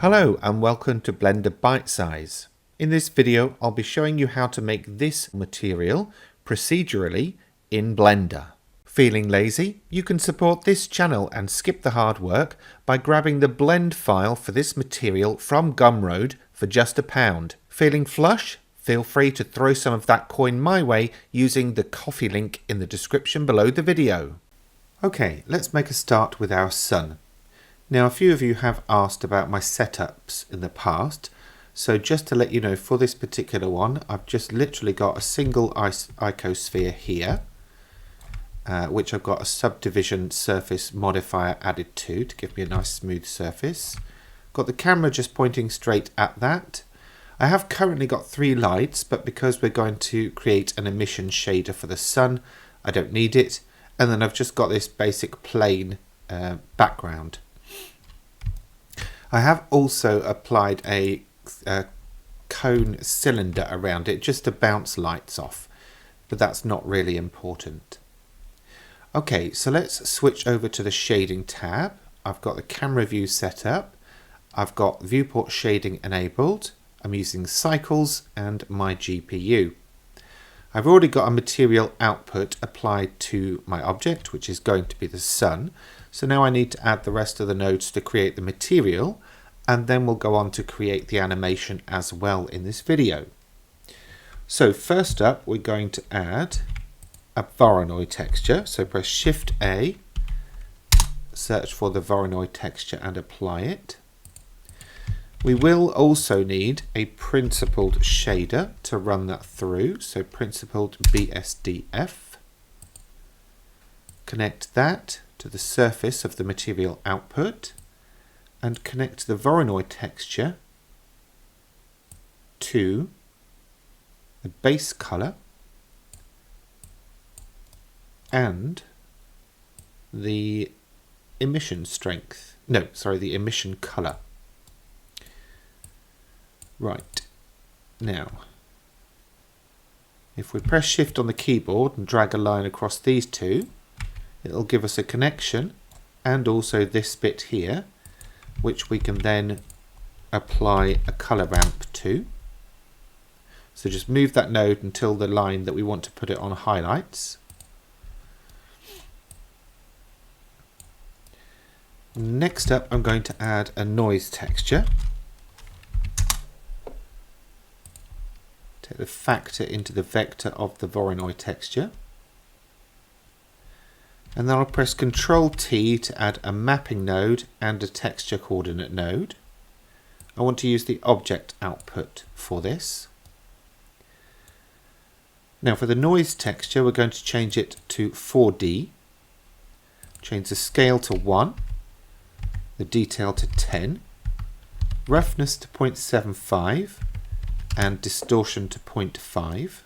Hello and welcome to Blender Bite Size. In this video I'll be showing you how to make this material procedurally in Blender. Feeling lazy? You can support this channel and skip the hard work by grabbing the blend file for this material from Gumroad for just £1. Feeling flush? Feel free to throw some of that coin my way using the coffee link in the description below the video. Okay, let's make a start with our sun. Now, a few of you have asked about my setups in the past, so just to let you know, for this particular one, I've just literally got a single icosphere here, which I've got a subdivision surface modifier added to give me a nice smooth surface. Got the camera just pointing straight at that. I have currently got 3 lights, but because we're going to create an emission shader for the sun, I don't need it. And then I've just got this basic plain background. I have also applied a cone cylinder around it just to bounce lights off, but that's not really important. Okay, so let's switch over to the shading tab. I've got the camera view set up. I've got viewport shading enabled. I'm using cycles and my GPU. I've already got a material output applied to my object, which is going to be the sun. So now I need to add the rest of the nodes to create the material, and then we'll go on to create the animation as well in this video. So first up, we're going to add a Voronoi texture. So press Shift A, search for the Voronoi texture and apply it. We will also need a principled shader to run that through. So principled BSDF. Connect that to the surface of the material output and connect the Voronoi texture to the base color and the emission strength. No, sorry, the emission color. Right, now if we press Shift on the keyboard and drag a line across these two, it'll give us a connection and also this bit here, which we can then apply a color ramp to. So just move that node until the line that we want to put it on highlights. Next up, I'm going to add a noise texture. Take the factor into the vector of the Voronoi texture. And then I'll press Ctrl T to add a mapping node and a texture coordinate node. I want to use the object output for this. Now for the noise texture, we're going to change it to 4D. Change the scale to 1, the detail to 10, roughness to 0.75, and distortion to 0.5.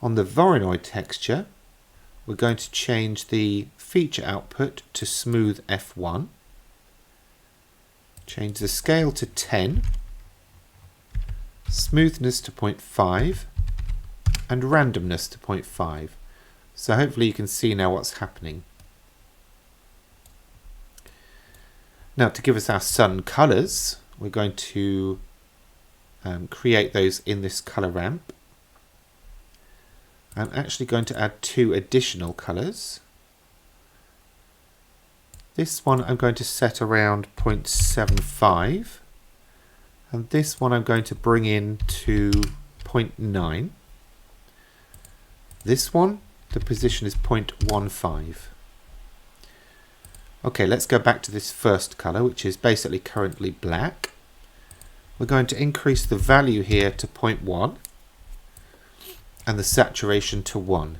On the Voronoi texture, we're going to change the feature output to smooth F1. Change the scale to 10, smoothness to 0.5, and randomness to 0.5. So hopefully you can see now what's happening. Now to give us our sun colors, we're going to create those in this color ramp. I'm actually going to add 2 additional colors. This one I'm going to set around 0.75 and this one I'm going to bring in to 0.9. This one, the position is 0.15. Okay, let's go back to this first color, which is basically currently black. We're going to increase the value here to 0.1 and the saturation to 1.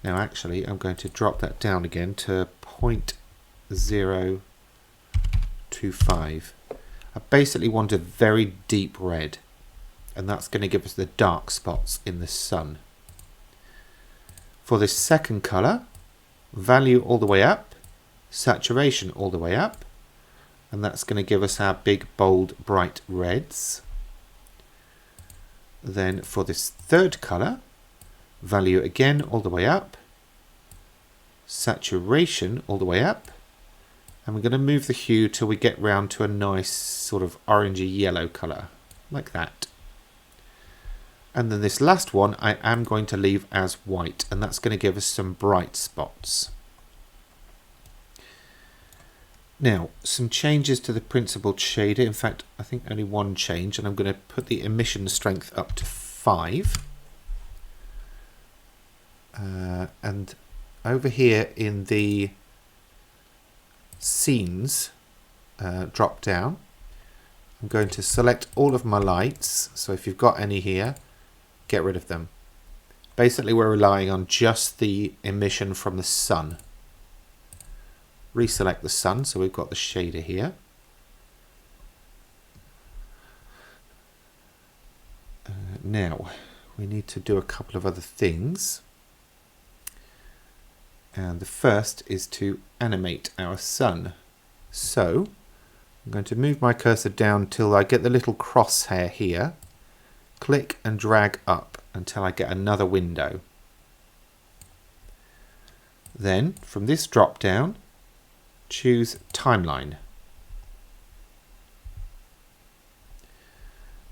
Now actually I'm going to drop that down again to 0.025. I basically want a very deep red, and that's going to give us the dark spots in the sun. For this second color, value all the way up, saturation all the way up, and that's going to give us our big bold bright reds. Then for this third color, value again all the way up, saturation all the way up, And we're going to move the hue till we get round to a nice sort of orangey yellow colour, like that. And then this last one I am going to leave as white, and that's going to give us some bright spots. Now, some changes to the principled shader. In fact, I think only one change, and I'm going to put the emission strength up to 5. And over here in the scenes drop down, I'm going to select all of my lights. So if you've got any here, get rid of them. Basically, we're relying on just the emission from the sun. Reselect the sun, so we've got the shader here. Now, we need to do a couple of other things. And the first is to animate our sun. So, I'm going to move my cursor down till I get the little crosshair here. Click and drag up until I get another window. Then, from this drop down, choose Timeline.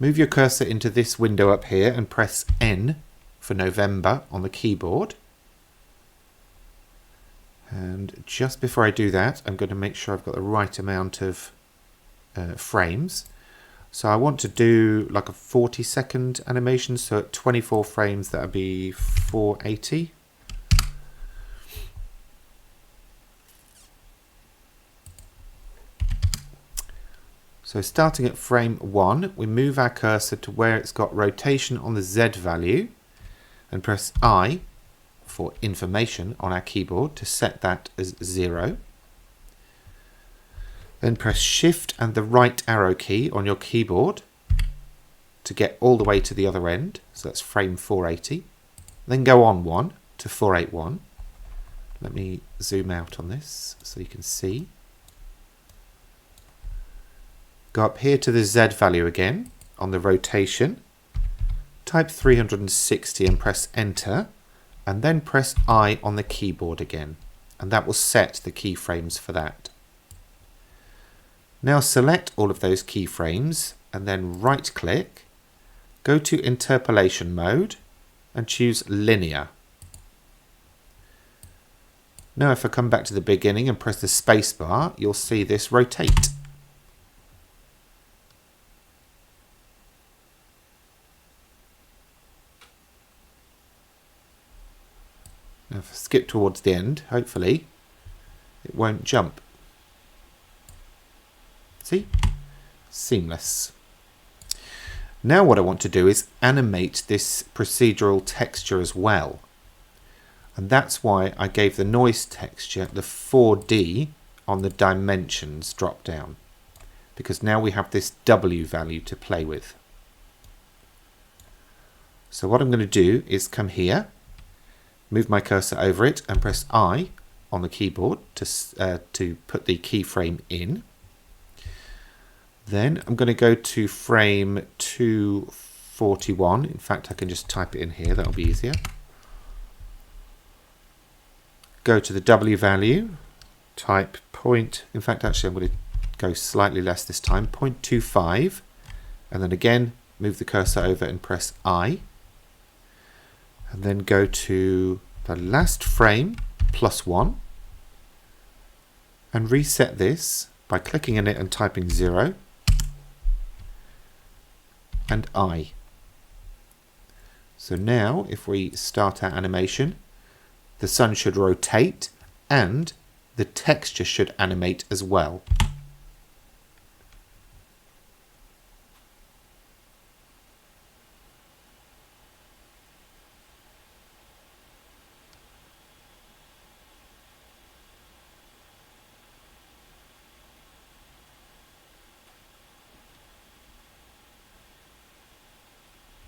Move your cursor into this window up here and press N for November on the keyboard. And just before I do that, I'm going to make sure I've got the right amount of frames. So I want to do like a 40-second animation, so at 24 frames that would be 480. So starting at frame 1, we move our cursor to where it's got rotation on the Z value and press I for information on our keyboard to set that as 0. Then press Shift and the right arrow key on your keyboard to get all the way to the other end. So that's frame 480. Then go on 1 to 481. Let me zoom out on this so you can see. Go up here to the Z value again on the rotation. Type 360 and press Enter. And then press I on the keyboard again. And that will set the keyframes for that. Now select all of those keyframes and then right click, go to interpolation mode and choose linear. Now if I come back to the beginning and press the space bar, you'll see this rotate. Now if I skip towards the end, hopefully it won't jump. See? Seamless. Now what I want to do is animate this procedural texture as well. And that's why I gave the noise texture the 4D on the dimensions drop down. Because now we have this W value to play with. So what I'm going to do is come here, move my cursor over it and press I on the keyboard to put the keyframe in. Then I'm going to go to frame 241. In fact, I can just type it in here. That'll be easier. Go to the W value, type point. In fact, actually, I'm going to go slightly less this time, 0.25. And then again, move the cursor over and press I. And then go to the last frame, +1. And reset this by clicking in it and typing 0. And I. So now if we start our animation, the sun should rotate and the texture should animate as well.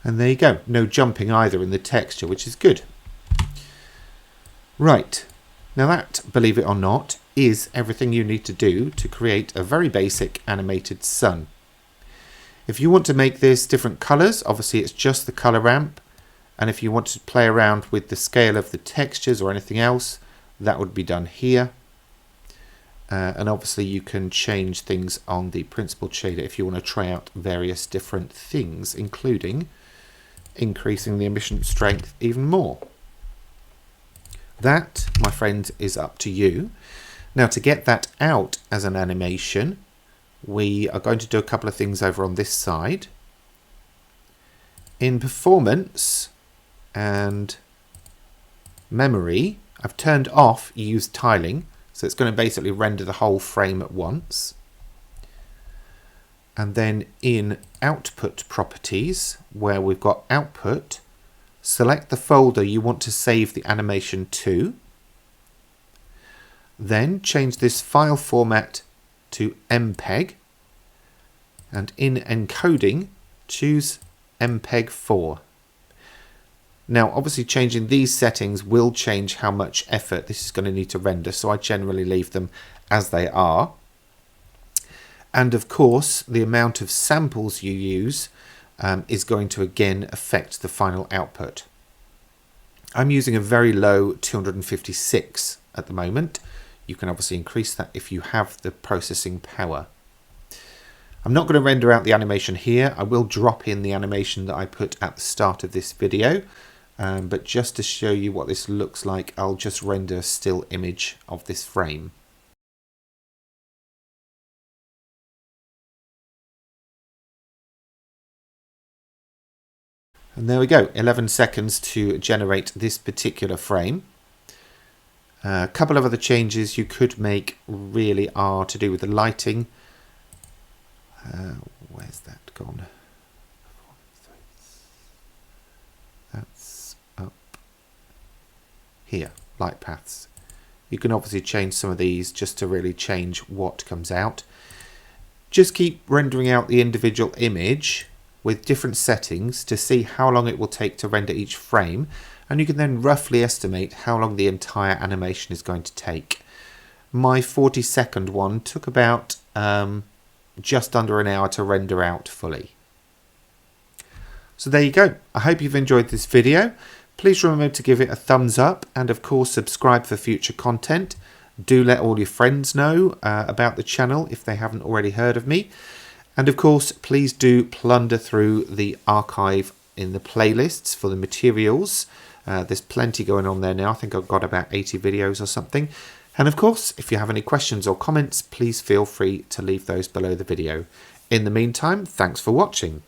And there you go, no jumping either in the texture, which is good. Right, now that, believe it or not, is everything you need to do to create a very basic animated sun. If you want to make this different colours, obviously it's just the colour ramp. And if you want to play around with the scale of the textures or anything else, that would be done here. and obviously you can change things on the principled shader if you want to try out various different things, including increasing the emission strength even more. That, my friend, is up to you. Now, to get that out as an animation, we are going to do a couple of things over on this side. In performance and memory, I've turned off use tiling, so it's going to basically render the whole frame at once. And then in output properties, where we've got output, select the folder you want to save the animation to. Then change this file format to MPEG, and in encoding, choose MPEG 4. Now, obviously changing these settings will change how much effort this is going to need to render, so I generally leave them as they are. And of course, the amount of samples you use is going to again affect the final output. I'm using a very low 256 at the moment. You can obviously increase that if you have the processing power. I'm not going to render out the animation here. I will drop in the animation that I put at the start of this video. But just to show you what this looks like, I'll just render a still image of this frame. And there we go, 11 seconds to generate this particular frame. A couple of other changes you could make really are to do with the lighting. Where's that gone? That's up here, light paths. You can obviously change some of these just to really change what comes out. Just keep rendering out the individual image with different settings to see how long it will take to render each frame, and you can then roughly estimate how long the entire animation is going to take. My 40-second one took about just under an hour to render out fully. So there you go. I hope you've enjoyed this video. Please remember to give it a thumbs up, and of course subscribe for future content. Do let all your friends know about the channel if they haven't already heard of me. And of course, please do plunder through the archive in the playlists for the materials. There's plenty going on there now. I think I've got about 80 videos or something. And of course, if you have any questions or comments, please feel free to leave those below the video. In the meantime, thanks for watching.